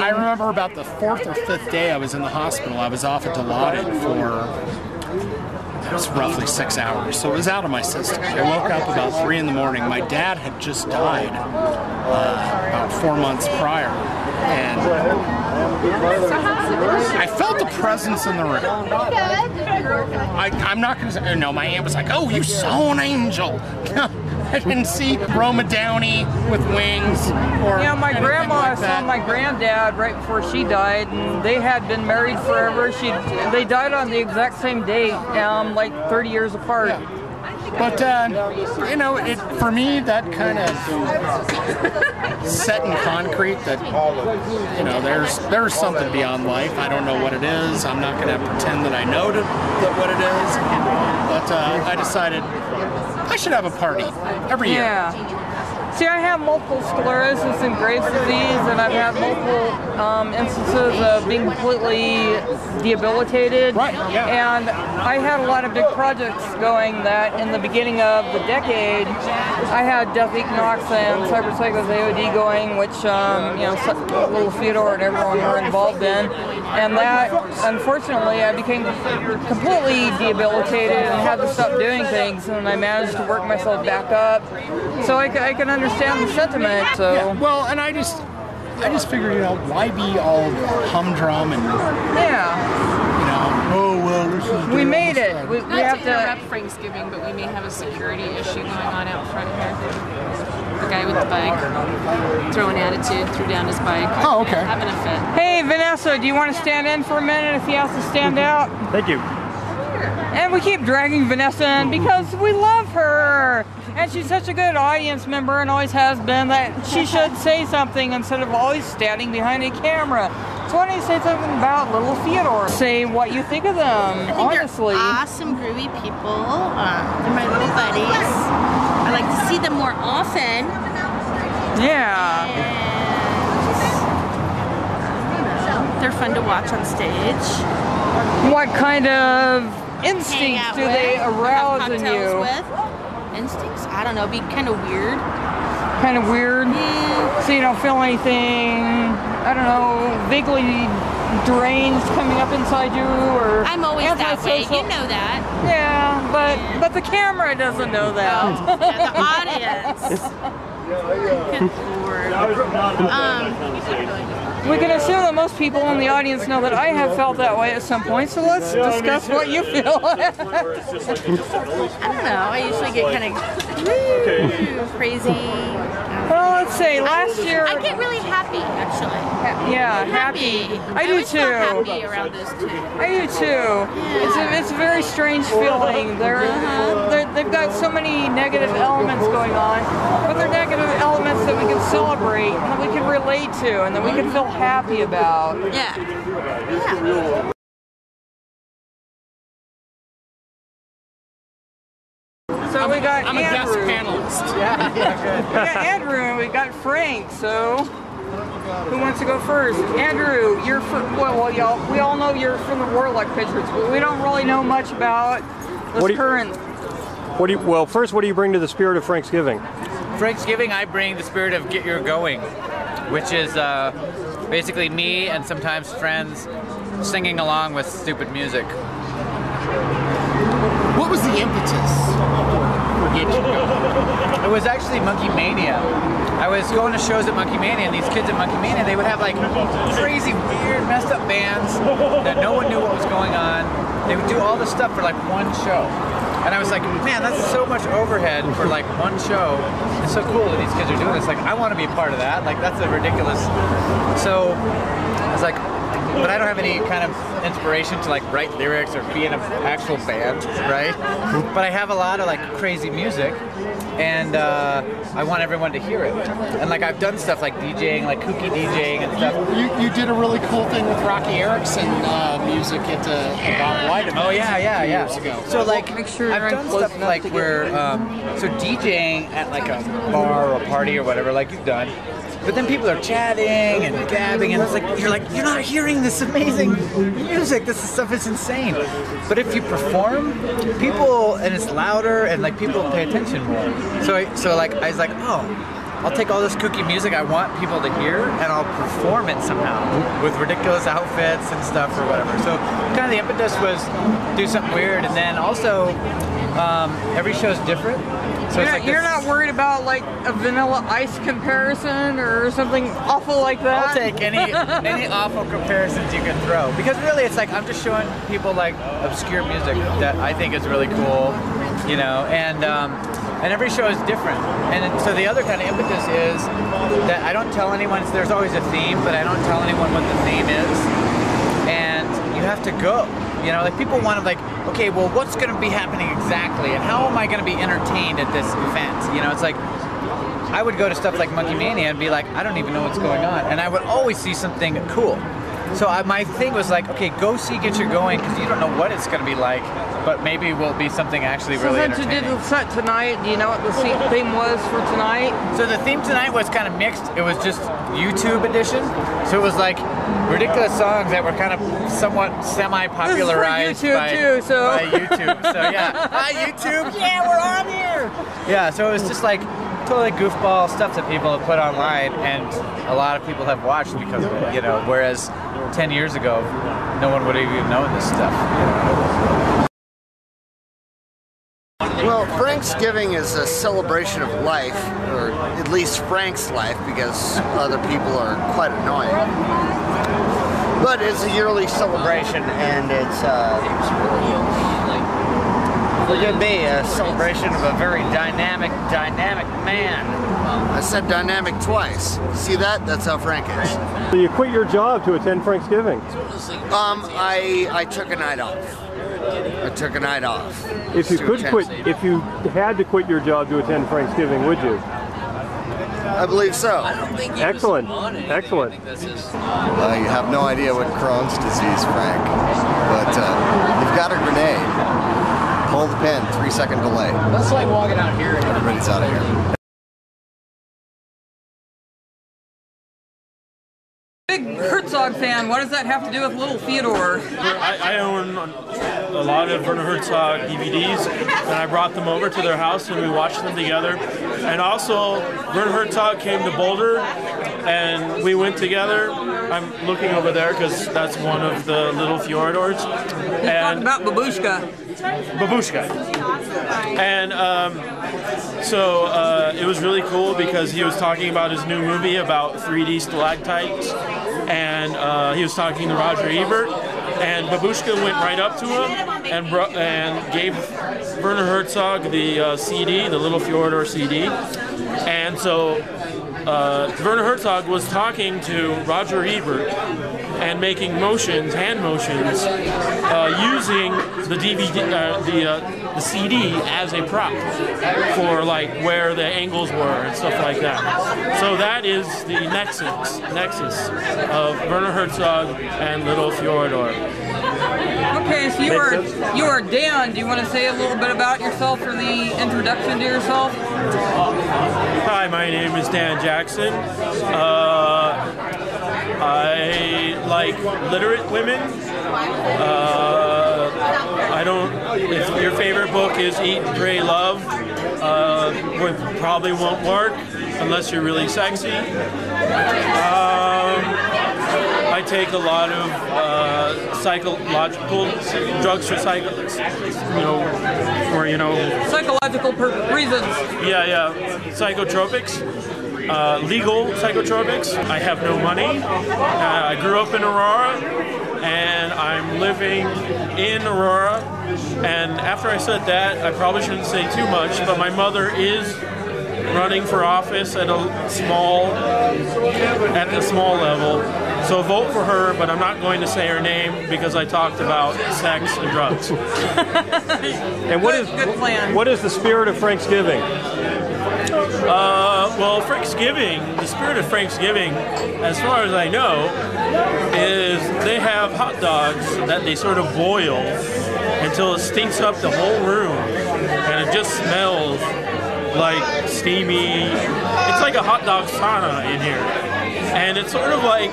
I remember about the 4th or 5th day I was in the hospital. I was off at Dilaudid for, it was roughly 6 hours, so it was out of my system. I woke up about 3 in the morning. My dad had just died about 4 months prior, and I felt the presence in the room. I'm not going to say, no, my aunt was like, oh, you saw an angel. I didn't see Roma Downey with wings or my grandma like saw my granddad right before she died, and they had been married forever. They died on the exact same date, like 30 years apart. Yeah. But, you know, for me, that kind of set in concrete that, you know, there's something beyond life. I don't know what it is. I'm not going to pretend that I know what it is. But I decided I should have a party every year. Yeah. See, I have multiple sclerosis and Graves' disease, and I've had multiple instances of being completely debilitated. Right, yeah. And I had a lot of big projects going that in the beginning of the decade, I had Death Equinox and Cybercycles AOD going, which, you know, Little Fyodor and everyone were involved in. And that, unfortunately, I became completely debilitated and had to stop doing things, and I managed to work myself back up. So I can understand the sentiment. So yeah, well, and I just figured, you know, why be all humdrum and yeah, you know, oh well, this is we made it. We have to interrupt Franksgiving, but we may have a security issue going on out front here. The guy with the bike throwing attitude, threw down his bike. Oh, okay. Having a fit. Hey, Vanessa, do you want to stand in for a minute if he has to stand out? Thank you. And we keep dragging Vanessa in because we love her. And she's such a good audience member and always has been, that she should say something instead of always standing behind a camera. So why don't you say something about Little Fyodor? Say what you think of them, honestly. They're awesome, groovy people. They're my little buddies. I like to see them more often. Yeah. And they're fun to watch on stage. What kind of instincts do they arouse in you? Instincts? I don't know, be kind of weird. Kind of weird? Yeah. So you don't feel anything, I don't know, vaguely deranged coming up inside you, or I'm always that way, you know that. Yeah, but the camera doesn't know that. No. Yeah, the audience. Good Lord. We can assume that most people in the audience know that I have felt that way at some point, so let's discuss what you feel. I don't know, I usually get kind of crazy. Well, let's say last year... I get really happy, actually. Yeah, happy. I do too. Happy around this too. I do too. Yeah. It's a very strange feeling. They've got so many negative elements going on, but they're negative elements that we can celebrate and that we can relate to and that we can feel happy about. Yeah. So we got I'm Andrew. a guest panelist. We got Andrew and we got Frank. So who wants to go first? Andrew, you're from, well, y'all, we all know you're from the Warlock Pictures, but we don't really know much about this current. Well, first, what do you bring to the spirit of Franksgiving? Franksgiving, I bring the spirit of Get Your Going, which is basically me and sometimes friends singing along with stupid music. What was the impetus for Get Your Going? It was actually Monkey Mania. I was going to shows at Monkey Mania, and these kids at Monkey Mania, they would have like crazy, weird, messed up bands that no one knew what was going on. They would do all this stuff for like one show. And I was like, man, that's so much overhead for like one show. It's so cool that these kids are doing this. Like, I want to be a part of that. Like, that's a ridiculous. So I was like, but I don't have any kind of inspiration to like write lyrics or be in an actual band, right? But I have a lot of like crazy music, and I want everyone to hear it. And like I've done stuff like DJing, like kooky DJing and stuff. You did a really cool thing with Rocky Erickson music at Bob White. Oh yeah. Years ago. So like Make sure I've done stuff like where so DJing at like a bar or a party or whatever, like you've done. But then people are chatting and gabbing, and it's like you're not hearing this amazing music. This stuff is insane. But if you perform, people, and it's louder, and like people pay attention more. So like I was like, oh, I'll take all this kooky music I want people to hear and I'll perform it somehow with ridiculous outfits and stuff or whatever. So kind of the impetus was do something weird, and then also every show's different. So you're not worried about like a Vanilla Ice comparison or something awful like that? I'll take any awful comparisons you can throw, because really it's like I'm just showing people like obscure music that I think is really cool, you know, and every show is different. And so the other kind of impetus is that I don't tell anyone, there's always a theme, but I don't tell anyone what the theme is, and you have to go. You know, like people want to like, okay, well, what's going to be happening exactly, and how am I going to be entertained at this event? You know, it's like, I would go to stuff like Monkey Mania and be like, I don't even know what's going on, and I would always see something cool. So my thing was like, okay, go see Get You Going, because you don't know what it's going to be like, but maybe it will be something actually really entertaining. So since you did the set tonight, do you know what the theme was for tonight? So the theme tonight was kind of mixed. It was just YouTube edition. So it was like ridiculous songs that were kind of somewhat semi-popularized by YouTube. So yeah, hi YouTube, yeah, we're on here. Yeah, so it was just like totally goofball stuff that people have put online, and a lot of people have watched because of it, you know, whereas 10 years ago, no one would have even known this stuff. Well, Franksgiving is a celebration of life, or at least Frank's life, because other people are quite annoying. But it's a yearly celebration, and it's going to be a celebration of a very dynamic man. I said dynamic twice. See that? That's how Frank is. So you quit your job to attend Franksgiving? I took a night off. I took a night off. If you could quit, if you had to quit your job to attend Franksgiving, would you? I believe so. Excellent. Excellent. You have no idea what Crohn's disease, Frank, but you've got a grenade. Hold the pin, 3-second delay. That's like walking out here. Everybody's out of here. Big Herzog fan. What does that have to do with Little Fyodor? I own a lot of Werner Herzog DVDs, and I brought them over to their house and we watched them together. And also, Werner Herzog came to Boulder and we went together. I'm looking over there because that's one of the Little Fyodors. And about Babushka. And so it was really cool because he was talking about his new movie about 3D stalactites, and he was talking to Roger Ebert, and Babushka went right up to him and gave Werner Herzog the CD, the Little Fyodor CD, and so Werner Herzog was talking to Roger Ebert and making motions, hand motions, using the DVD, the CD as a prop for like where the angles were and stuff like that. So that is the nexus of Werner Herzog and Little Fyodor. Okay, so you are Dan. Do you want to say a little bit about yourself for the introduction to yourself? Hi, my name is Dan Jackson. I like literate women. I don't. If your favorite book is Eat, Pray, Love, probably won't work unless you're really sexy. I take a lot of psychological drugs for psychological reasons. Yeah, psychotropics. Legal psychotropics. I have no money. I grew up in Aurora, and I'm living in Aurora. And after I said that, I probably shouldn't say too much, but my mother is running for office at a small level. So vote for her, but I'm not going to say her name because I talked about sex and drugs. And what is the spirit of Franksgiving? Well, Franksgiving, the spirit of Franksgiving, as far as I know, is they have hot dogs that they sort of boil until it stinks up the whole room, and it just smells like steamy. It's like a hot dog sauna in here, and it's sort of like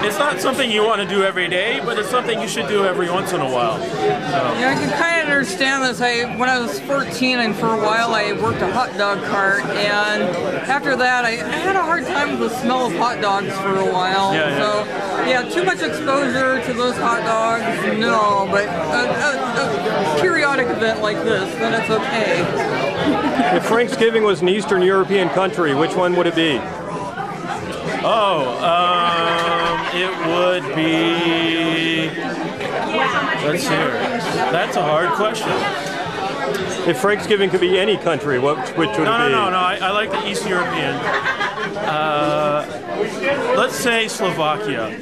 it's not something you want to do every day, but it's something you should do every once in a while. So. Yeah, I can kind of understand this. When I was 14 and for a while I worked a hot dog cart, and after that I had a hard time with the smell of hot dogs for a while. Yeah, yeah. So yeah, too much exposure to those hot dogs, no, but a periodic event like this, then it's okay. If Franksgiving was an Eastern European country, which one would it be? Oh, it would be, let's hear. That's a hard question. If Franksgiving could be any country, which would it be? No, I like the East European. Let's say Slovakia.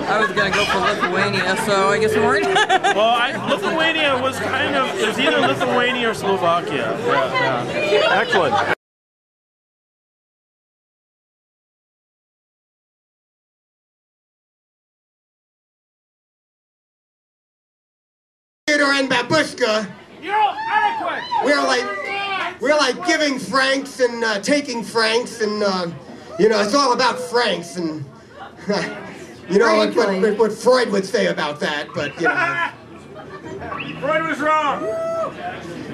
I was going to go for Lithuania, so I guess we weren't. Well, Lithuania was it was either Lithuania or Slovakia. Yeah. Excellent. Fyodor and Babushka. We're like giving Franks and taking Franks, and you know, it's all about Franks, and you know what Freud would say about that, but you know. Freud was wrong.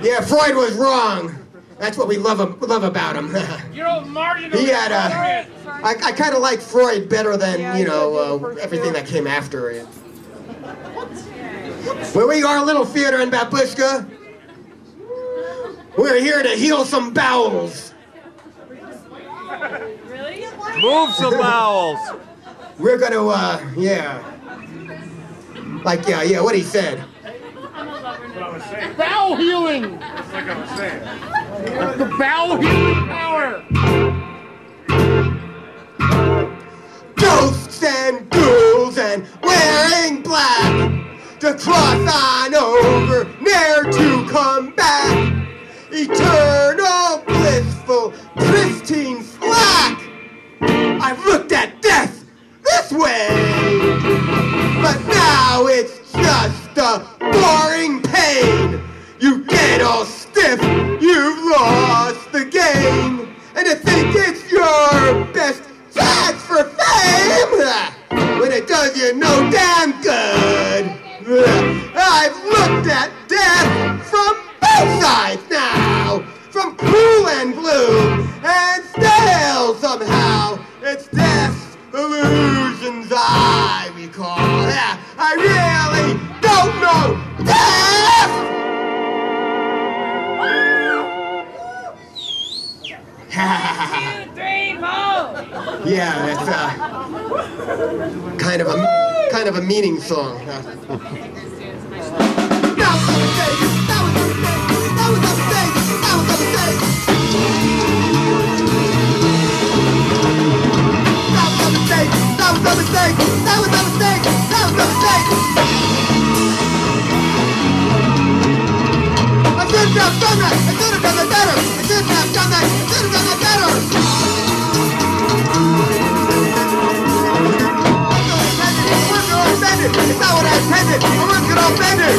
Yeah, Freud was wrong. That's what we love about him. You know, Marty. He had I kind of like Freud better than you know everything that came after it. Well, we are Little Fyodor and Babushka. We're here to heal some bowels. Really? Move some bowels. We're gonna, yeah. Like, yeah, what he said. Bowel healing. That's like I was saying. The bowel healing power. Ghosts and ghouls and wearing black. To cross on over, ne'er to come back. Eternal, blissful, pristine slack. I've looked at death this way, but now it's just a boring pain. You get all stiff, you've lost the game, and to think it's your best chance for fame, when it does you no damn good. I've looked at death from both sides now, from cool and blue, and stale somehow. It's death's illusions I recall. I really don't know death! 1, 2, 3, 4. Yeah, that's kind of a meaning song. It's not what I intended. I wasn't gonna offend it.